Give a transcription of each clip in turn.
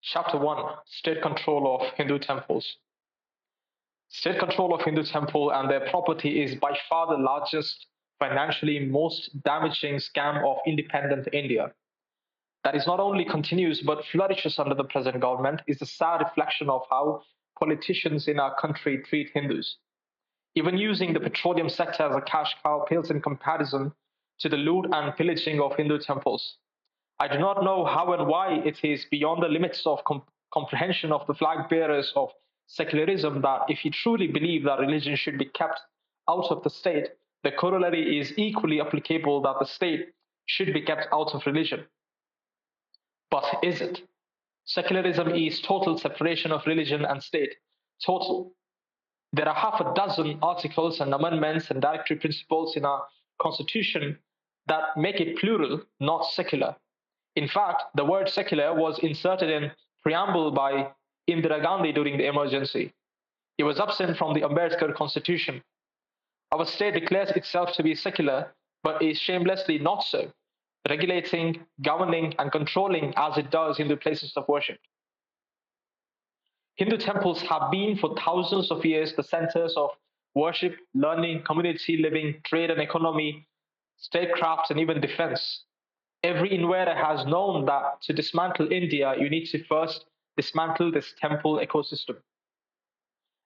Chapter 1: State Control of Hindu Temples. State control of Hindu temple and their property is by far the largest, financially most damaging scam of independent India. That is not only continues but flourishes under the present government is a sad reflection of how politicians in our country treat Hindus. Even using the petroleum sector as a cash cow pales in comparison to the loot and pillaging of Hindu temples. I do not know how and why it is beyond the limits of comprehension of the flag bearers of secularism that if you truly believe that religion should be kept out of the state, the corollary is equally applicable that the state should be kept out of religion. But is it? Secularism is total separation of religion and state. Total. There are half a dozen articles and amendments and directory principles in our constitution that make it plural, not secular. In fact, the word secular was inserted in preamble by Indira Gandhi during the emergency. It was absent from the Ambedkar constitution. Our state declares itself to be secular, but is shamelessly not so, regulating, governing, and controlling as it does in the places of worship. Hindu temples have been for thousands of years the centers of worship, learning, community living, trade and economy, statecraft, and even defense. Every invader has known that to dismantle India, you need to first dismantle this temple ecosystem.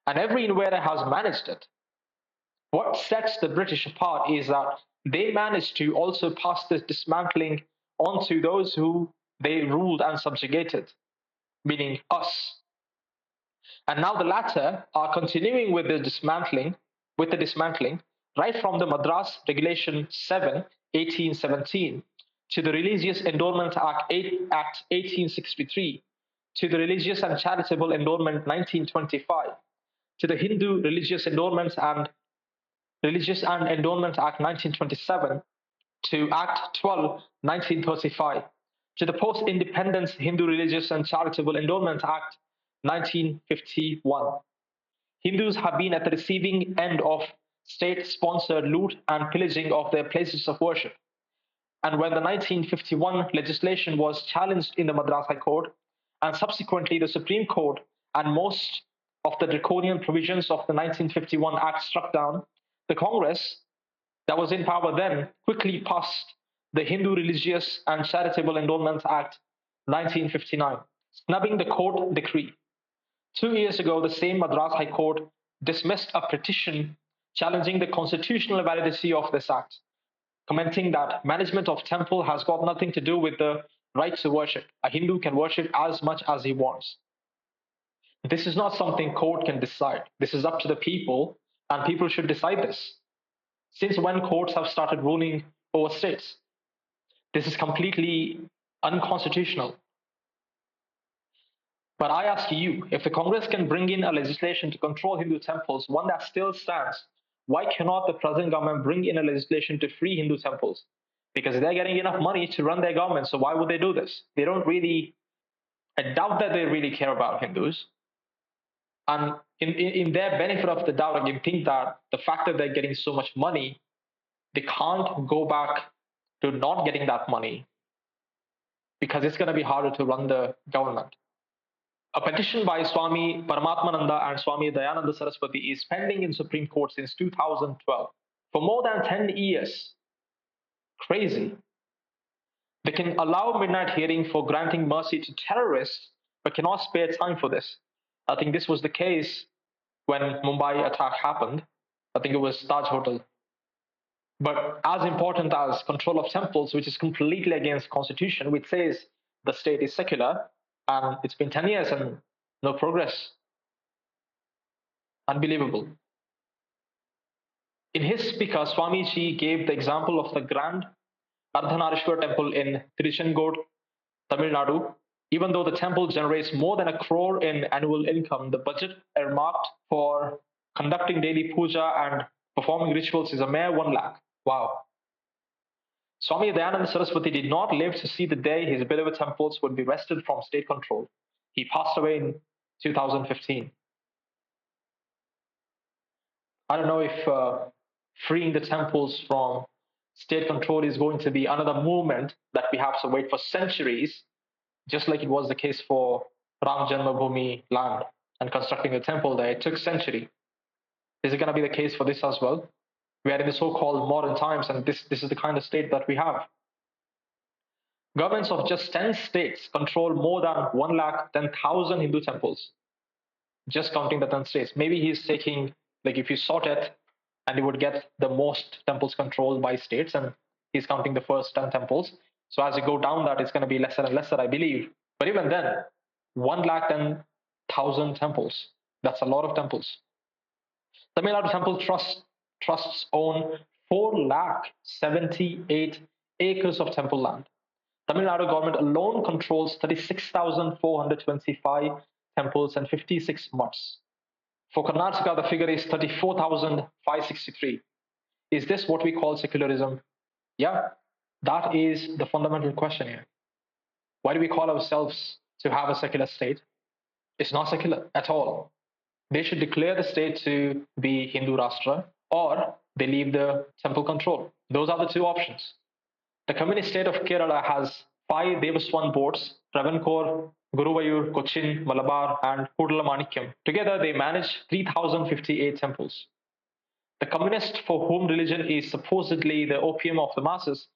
And every invader has managed it. What sets the British apart is that they managed to also pass this dismantling on to those who they ruled and subjugated, meaning us. And now the latter are continuing with the dismantling, right from the Madras Regulation 7, 1817, to the Religious Endowment Act 1863, to the Religious and Charitable Endowment 1925, to the Hindu Religious and Endowment Act 1927, to Act 12, 1935, to the Post-Independence Hindu Religious and Charitable Endowment Act 1951. Hindus have been at the receiving end of state-sponsored loot and pillaging of their places of worship. And when the 1951 legislation was challenged in the Madras High Court, and subsequently the Supreme Court, and most of the draconian provisions of the 1951 Act struck down, the Congress that was in power then quickly passed the Hindu Religious and Charitable Endowment Act 1959, snubbing the court decree. 2 years ago, the same Madras High Court dismissed a petition challenging the constitutional validity of this act, commenting that management of temple has got nothing to do with the right to worship. A Hindu can worship as much as he wants. This is not something court can decide. This is up to the people, and people should decide this. Since when courts have started ruling over states? This is completely unconstitutional. But I ask you, if the Congress can bring in a legislation to control Hindu temples, one that still stands, why cannot the present government bring in a legislation to free Hindu temples? Because they're getting enough money to run their government, so why would they do this? They don't really, I doubt that they really care about Hindus. And in their benefit of the doubt, I can think that the fact that they're getting so much money, they can't go back to not getting that money because it's going to be harder to run the government. A petition by Swami Paramatmananda and Swami Dayananda Saraswati is pending in Supreme Court since 2012 for more than 10 years. Crazy. They can allow midnight hearing for granting mercy to terrorists, but cannot spare time for this. I think this was the case when Mumbai attack happened. I think it was Taj Hotel. But as important as control of temples, which is completely against constitution, which says the state is secular, and it's been 10 years and no progress. Unbelievable. In his speaker, Swamiji gave the example of the Grand Ardhanarishwar temple in Tiruchengood, Tamil Nadu. Even though the temple generates more than 1 crore in annual income, the budget earmarked for conducting daily puja and performing rituals is a mere 1 lakh. Wow. Swami Dayananda Saraswati did not live to see the day his beloved temples would be wrested from state control. He passed away in 2015. I don't know if freeing the temples from state control is going to be another movement that we have to wait for centuries, just like it was the case for Ram Janmabhoomi land and constructing a temple there. It took century. Is it going to be the case for this as well? We are in the so-called modern times, and this is the kind of state that we have. Governments of just 10 states control more than 110,000 Hindu temples, just counting the 10 states. Maybe he's taking, like, if you sort it, and you would get the most temples controlled by states, and he's counting the first 10 temples. So as you go down that, it's going to be lesser and lesser, I believe. But even then, 110,000 temples, that's a lot of temples. Tamil Nadu Temple Trusts own 478 acres of temple land. Tamil Nadu government alone controls 36,425 temples and 56 mosques. For Karnataka, the figure is 34,563. Is this what we call secularism? Yeah, that is the fundamental question here. Why do we call ourselves to have a secular state? It's not secular at all. They should declare the state to be Hindu Rashtra, or they leave the temple control. Those are the two options. The communist state of Kerala has 5 Devaswan boards: Travancore, Guruvayur, Cochin, Malabar, and Kudalamanikam. Together, they manage 3,058 temples. The communists, for whom religion is supposedly the opium of the masses,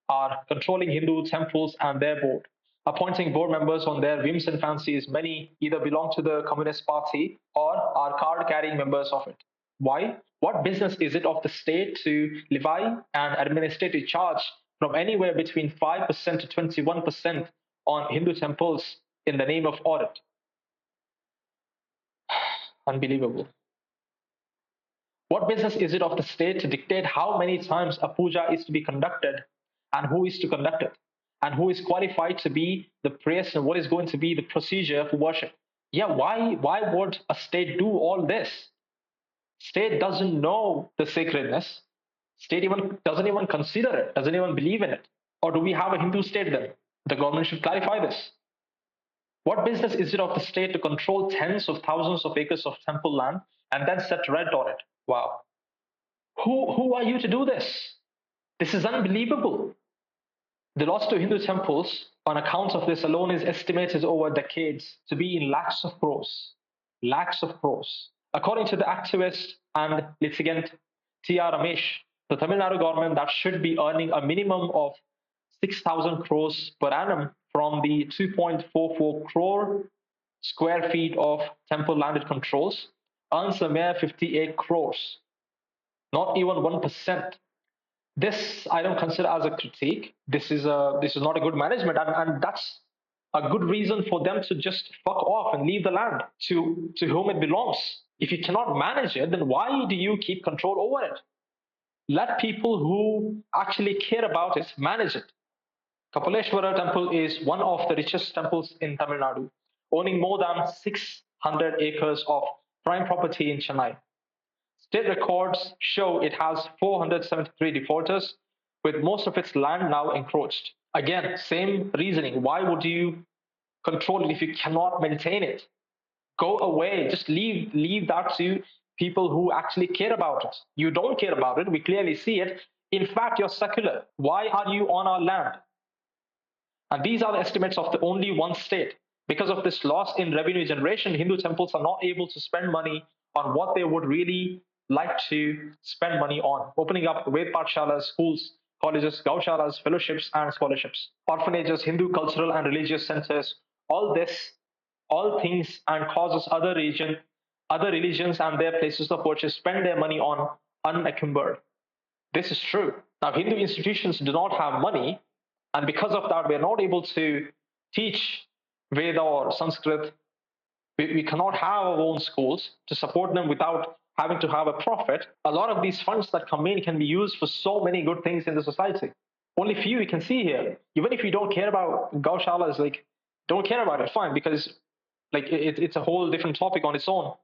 are controlling Hindu temples and their board, appointing board members on their whims and fancies. Many either belong to the Communist Party or are card carrying members of it. Why? What business is it of the state to levy an administrative charge from anywhere between 5% to 21% on Hindu temples in the name of audit? Unbelievable. What business is it of the state to dictate how many times a puja is to be conducted and who is to conduct it and who is qualified to be the priest and what is going to be the procedure for worship? Yeah, why would a state do all this? State doesn't know the sacredness. State even doesn't even consider it, doesn't even believe in it. Or do we have a Hindu state then? The government should clarify this. What business is it of the state to control tens of thousands of acres of temple land and then set rent on it? Wow. Who are you to do this? This is unbelievable. The loss to Hindu temples on account of this alone is estimated over decades to be in lakhs of crores. Lakhs of crores. According to the activist and litigant T.R. Ramesh, the Tamil Nadu government that should be earning a minimum of 6,000 crores per annum from the 2.44 crore square feet of temple land it controls earns a mere 58 crores, not even 1%. This I don't consider as a critique. This is not a good management, and that's a good reason for them to just fuck off and leave the land to whom it belongs. If you cannot manage it, then why do you keep control over it? Let people who actually care about it manage it. Kapaleshwara temple is one of the richest temples in Tamil Nadu, owning more than 600 acres of prime property in Chennai. State records show it has 473 defaulters, with most of its land now encroached. Again, same reasoning. Why would you control it if you cannot maintain it? Go away. Just leave that to people who actually care about it. You don't care about it. We clearly see it. In fact, you're secular. Why are you on our land? And these are the estimates of the only one state. Because of this loss in revenue generation, Hindu temples are not able to spend money on what they would really like to spend money on. Opening up Ved Pathshalas, schools, colleges, gaushalas, fellowships, and scholarships, orphanages, Hindu cultural and religious centers, all things and causes other religions and their places of worship spend their money on unencumbered. This is true. Now, Hindu institutions do not have money, and because of that, we are not able to teach Veda or Sanskrit. We cannot have our own schools to support them without having to have a profit. A lot of these funds that come in can be used for so many good things in the society. Only few we can see here. Even if you don't care about gaushalas, like, don't care about it, fine, because like it's a whole different topic on its own.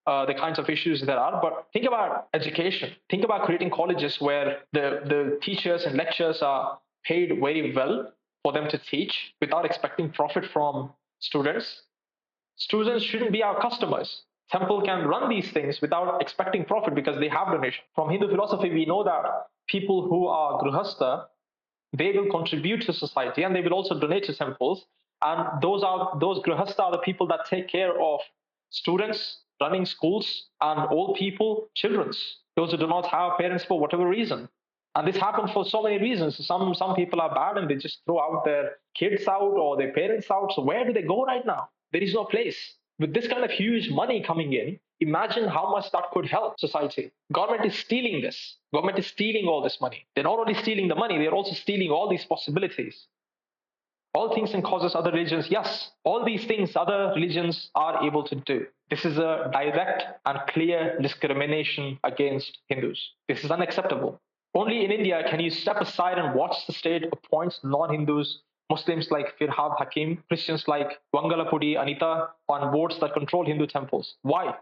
The kinds of issues there are. But think about education. Think about creating colleges where the teachers and lecturers are paid very well for them to teach without expecting profit from students. Students shouldn't be our customers. Temple can run these things without expecting profit because they have donation. From Hindu philosophy, we know that people who are grihastha, they will contribute to society and they will also donate to temples. And those grihastha are the people that take care of students, running schools, and old people, children's, those who do not have parents for whatever reason. And this happens for so many reasons. Some people are bad and they just throw out their kids out or their parents out. So where do they go right now? There is no place. With this kind of huge money coming in, imagine how much that could help society. Government is stealing this. Government is stealing all this money. They're not only stealing the money, they're also stealing all these possibilities. All things and causes other religions, yes, all these things other religions are able to do. This is a direct and clear discrimination against Hindus. This is unacceptable. Only in India can you step aside and watch the state appoints non-Hindus, Muslims like Firhad Hakim, Christians like Wangalapudi Anita on boards that control Hindu temples. Why?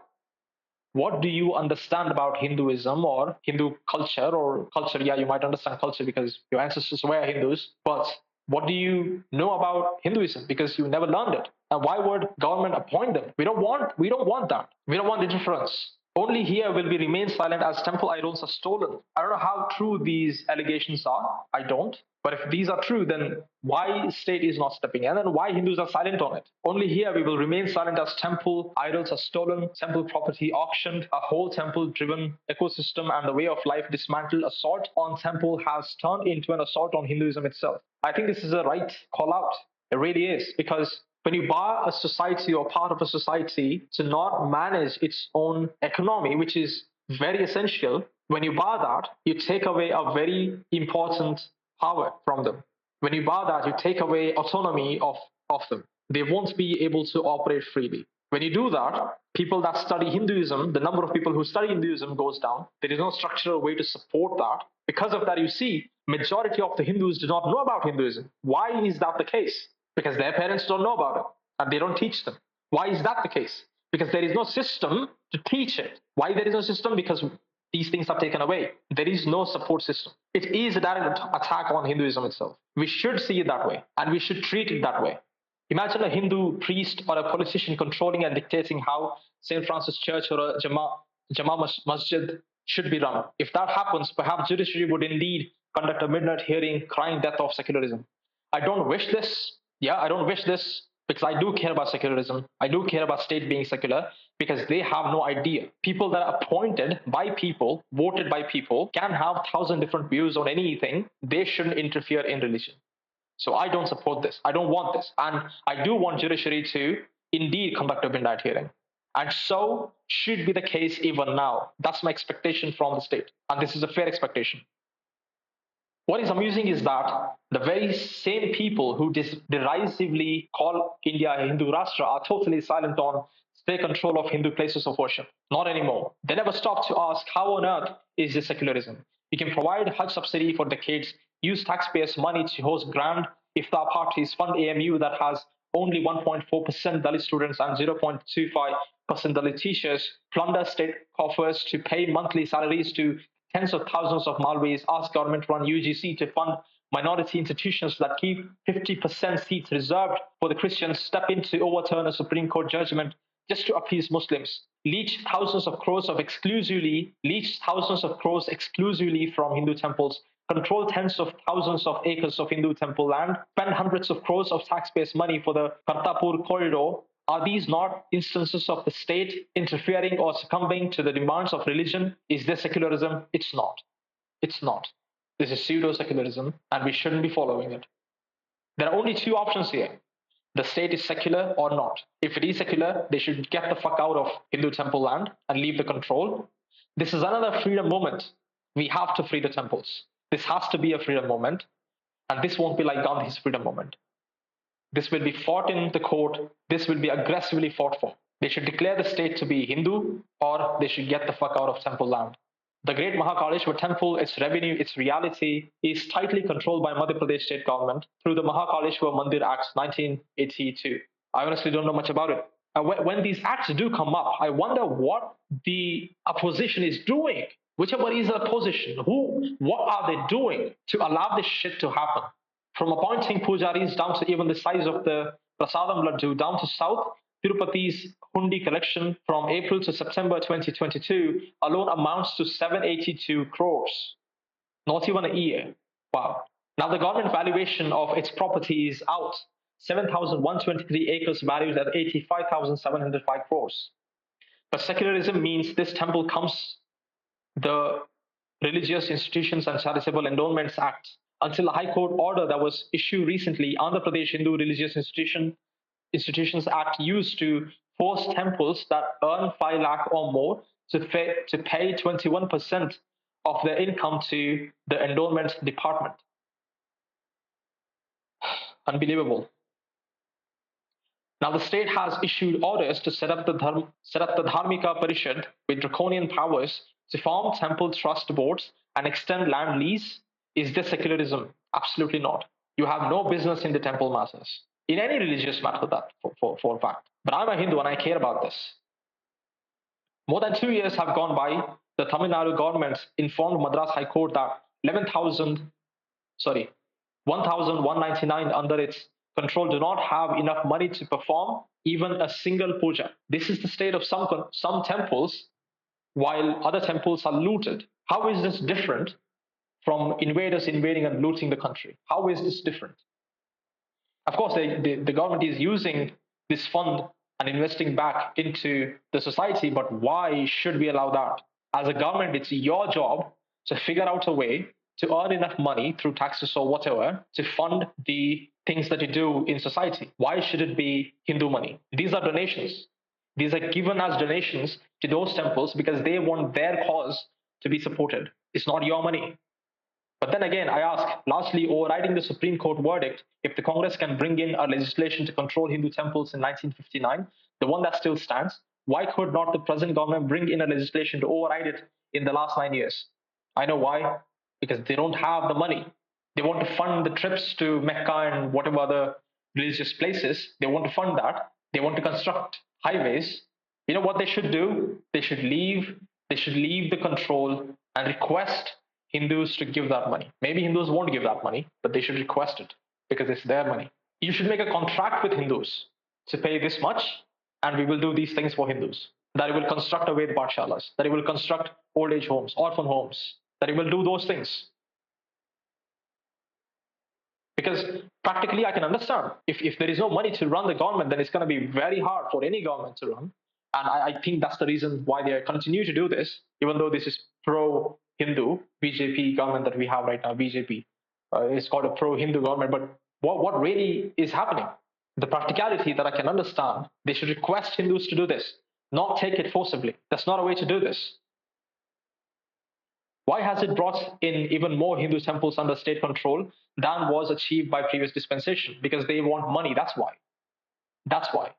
What do you understand about Hinduism or Hindu culture or culture? Yeah, you might understand culture because your ancestors were Hindus, but what do you know about Hinduism? Because you never learned it. And why would government appoint them? We don't want that. We don't want interference. Only here will we remain silent as temple idols are stolen. I don't know how true these allegations are. I don't. But if these are true, then why state is not stepping in and why Hindus are silent on it? Only here we will remain silent as temple idols are stolen, temple property auctioned, a whole temple-driven ecosystem and the way of life dismantled. Assault on temple has turned into an assault on Hinduism itself. I think this is a right call out. It really is, because when you bar a society or part of a society to not manage its own economy, which is very essential, when you bar that, you take away a very important power from them. When you bar that, you take away autonomy of them. They won't be able to operate freely. When you do that, people that study Hinduism, the number of people who study Hinduism goes down. There is no structural way to support that. Because of that, you see, majority of the Hindus do not know about Hinduism. Why is that the case? Because their parents don't know about it and they don't teach them. Why is that the case? Because there is no system to teach it. Why there is no system? Because these things are taken away. There is no support system. It is a direct attack on Hinduism itself. We should see it that way and we should treat it that way. Imagine a Hindu priest or a politician controlling and dictating how St. Francis Church or a Jama Masjid should be run. If that happens, perhaps judiciary would indeed conduct a midnight hearing crying death of secularism. I don't wish this. Yeah, I don't wish this because I do care about secularism. I do care about state being secular because they have no idea. People that are appointed by people, voted by people, can have 1,000 different views on anything. They shouldn't interfere in religion. So I don't support this. I don't want this. And I do want judiciary to indeed conduct a midnight hearing. And so should be the case even now. That's my expectation from the state. And this is a fair expectation. What is amusing is that the very same people who derisively call India a Hindu Rashtra are totally silent on state control of Hindu places of worship. Not anymore. They never stop to ask how on earth is this secularism? You can provide Hajj subsidy for decades, use taxpayers' money to host grand iftar parties, fund AMU that has only 1.4% Dalit students and 0.25% Dalit teachers, plunder state coffers to pay monthly salaries to tens of thousands of Malvis, ask government-run UGC to fund minority institutions that keep 50% seats reserved for the Christians, step in to overturn a Supreme Court judgment just to appease Muslims, leech thousands of crores exclusively from Hindu temples, control tens of thousands of acres of Hindu temple land, spend hundreds of crores of taxpayers' money for the Kartarpur corridor. Are these not instances of the state interfering or succumbing to the demands of religion? Is this secularism? It's not. It's not. This is pseudo secularism, and we shouldn't be following it. There are only two options here. The state is secular or not. If it is secular, they should get the fuck out of Hindu temple land and leave the control. This is another freedom moment. We have to free the temples. This has to be a freedom moment, and this won't be like Gandhi's freedom moment. This will be fought in the court. This will be aggressively fought for. They should declare the state to be Hindu or they should get the fuck out of temple land. The great Mahakaleshwar temple, its revenue, its reality is tightly controlled by Madhya Pradesh state government through the Mahakaleshwar Mandir Acts 1982. I honestly don't know much about it. When these acts do come up, I wonder what the opposition is doing. Whichever is the opposition, what are they doing to allow this shit to happen? From appointing pujaris down to even the size of the prasadam laddu down to South, Tirupati's hundi collection from April to September 2022 alone amounts to 782 crores. Not even a year. Wow. Now the government valuation of its property is out. 7,123 acres valued at 85,705 crores. But secularism means this temple comes the Religious Institutions and Charitable Endowments Act. Until a High Court order that was issued recently, Andhra Pradesh Hindu Institutions Act used to force temples that earn 5 lakh or more to pay 21% of their income to the endowment department. Unbelievable. Now, the state has issued orders to set up the Dharmika Parishad with draconian powers to form temple trust boards and extend land lease. Is this secularism? Absolutely not. You have no business in the temple matters, in any religious matter, that for a fact. But I'm a Hindu and I care about this. More than 2 years have gone by. The Tamil Nadu government informed Madras High Court that 1,199 under its control do not have enough money to perform even a single puja. This is the state of some temples, while other temples are looted. How is this different from invaders invading and looting the country? How is this different? Of course, the government is using this fund and investing back into the society, but why should we allow that? As a government, it's your job to figure out a way to earn enough money through taxes or whatever to fund the things that you do in society. Why should it be Hindu money? These are donations. These are given as donations to those temples because they want their cause to be supported. It's not your money. But then again, I ask, lastly, overriding the Supreme Court verdict, if the Congress can bring in a legislation to control Hindu temples in 1959, the one that still stands, why could not the present government bring in a legislation to override it in the last 9 years? I know why. Because they don't have the money. They want to fund the trips to Mecca and whatever other religious places. They want to fund that. They want to construct highways. You know what they should do? They should leave the control and request Hindus to give that money. Maybe Hindus won't give that money, but they should request it because it's their money. You should make a contract with Hindus to pay this much, and we will do these things for Hindus. That it will construct a Ved Pathshalas, that it will construct old age homes, orphan homes, that it will do those things. Because practically, I can understand if there is no money to run the government, then it's going to be very hard for any government to run. And I think that's the reason why they continue to do this, even though this is pro-Hindu BJP government that we have right now. BJP is called a pro-Hindu government, but what really is happening? The practicality that I can understand, they should request Hindus to do this, not take it forcibly. That's not a way to do this. Why has it brought in even more Hindu temples under state control than was achieved by previous dispensation? Because they want money. That's why. That's why.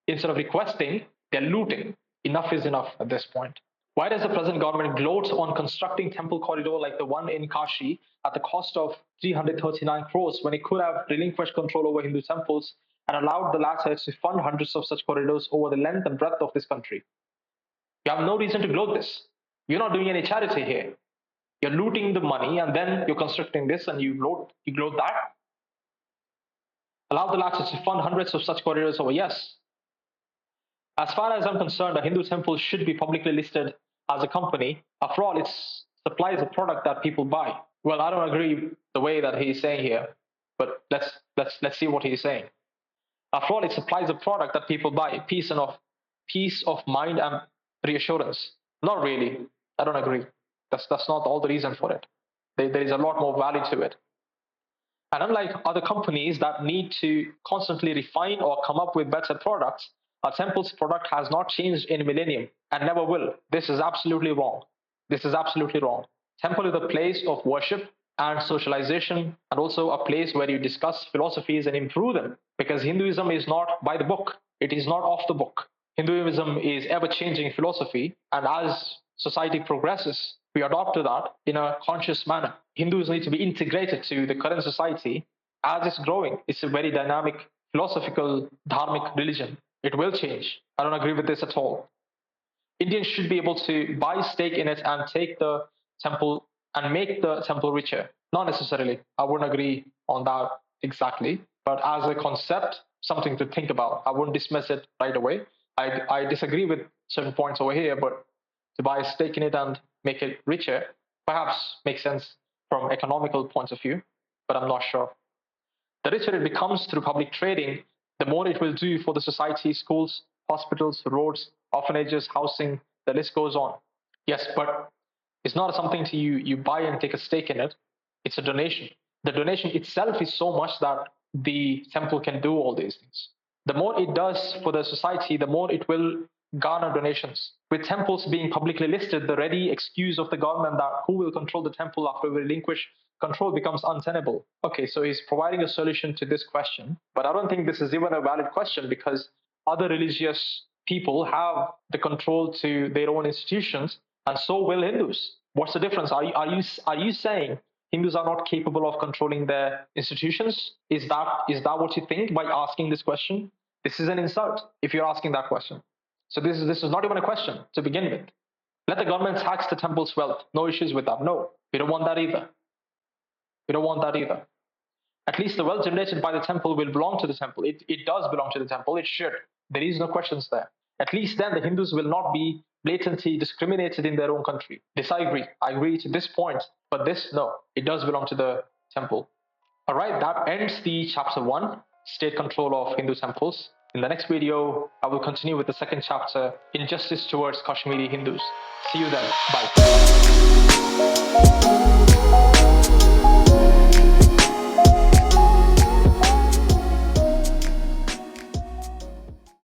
Instead of requesting, they're looting. Enough is enough at this point. Why does the present government gloat on constructing temple corridor like the one in Kashi at the cost of 339 crores when it could have relinquished control over Hindu temples and allowed the latter to fund hundreds of such corridors over the length and breadth of this country? You have no reason to gloat this. You're not doing any charity here. You're looting the money and then you're constructing this and you gloat that. Allow the latter to fund hundreds of such corridors over. Yes. As far as I'm concerned, a Hindu temple should be publicly listed as a company. After all, it supplies a product that people buy. Well, I don't agree the way that he's saying here, but let's see what he's saying. After all, it supplies a product that people buy, peace of mind and reassurance. Not really. I don't agree. That's not all the reason for it. There is a lot more value to it. And unlike other companies that need to constantly refine or come up with better products, our temple's product has not changed in a millennium and never will. This is absolutely wrong. This is absolutely wrong. Temple is a place of worship and socialization, and also a place where you discuss philosophies and improve them. Because Hinduism is not by the book. It is not off the book. Hinduism is ever-changing philosophy, and as society progresses, we adopt to that in a conscious manner. Hindus need to be integrated to the current society as it's growing. It's a very dynamic, philosophical, dharmic religion. It will change. I don't agree with this at all. Indians should be able to buy stake in it and take the temple and make the temple richer. Not necessarily. I wouldn't agree on that exactly. But as a concept, something to think about. I wouldn't dismiss it right away. I disagree with certain points over here, but to buy a stake in it and make it richer perhaps makes sense from economical points of view, but I'm not sure. The richer it becomes through public trading, the more it will do for the society, schools, hospitals, roads, orphanages, housing, the list goes on. Yes, but it's not something to you buy and take a stake in it. It's a donation. The donation itself is so much that the temple can do all these things. The more it does for the society, the more it will garner donations. With temples being publicly listed, the ready excuse of the government that who will control the temple after we relinquish control becomes untenable. Okay, so he's providing a solution to this question, but I don't think this is even a valid question because other religious people have the control to their own institutions, and so will Hindus. What's the difference? Are you saying Hindus are not capable of controlling their institutions? Is that what you think by asking this question? This is an insult if you're asking that question. So this is not even a question to begin with. Let the government tax the temple's wealth. No issues with that. No, we don't want that either. We don't want that either. At least the wealth generated by the temple will belong to the temple. It does belong to the temple. It should. There is no questions there. At least then the Hindus will not be blatantly discriminated in their own country. This I agree. I agree to this point. But this, no, it does belong to the temple. All right, that ends the chapter 1, state control of Hindu temples. In the next video, I will continue with the second chapter, injustice towards Kashmiri Hindus. See you then. Bye.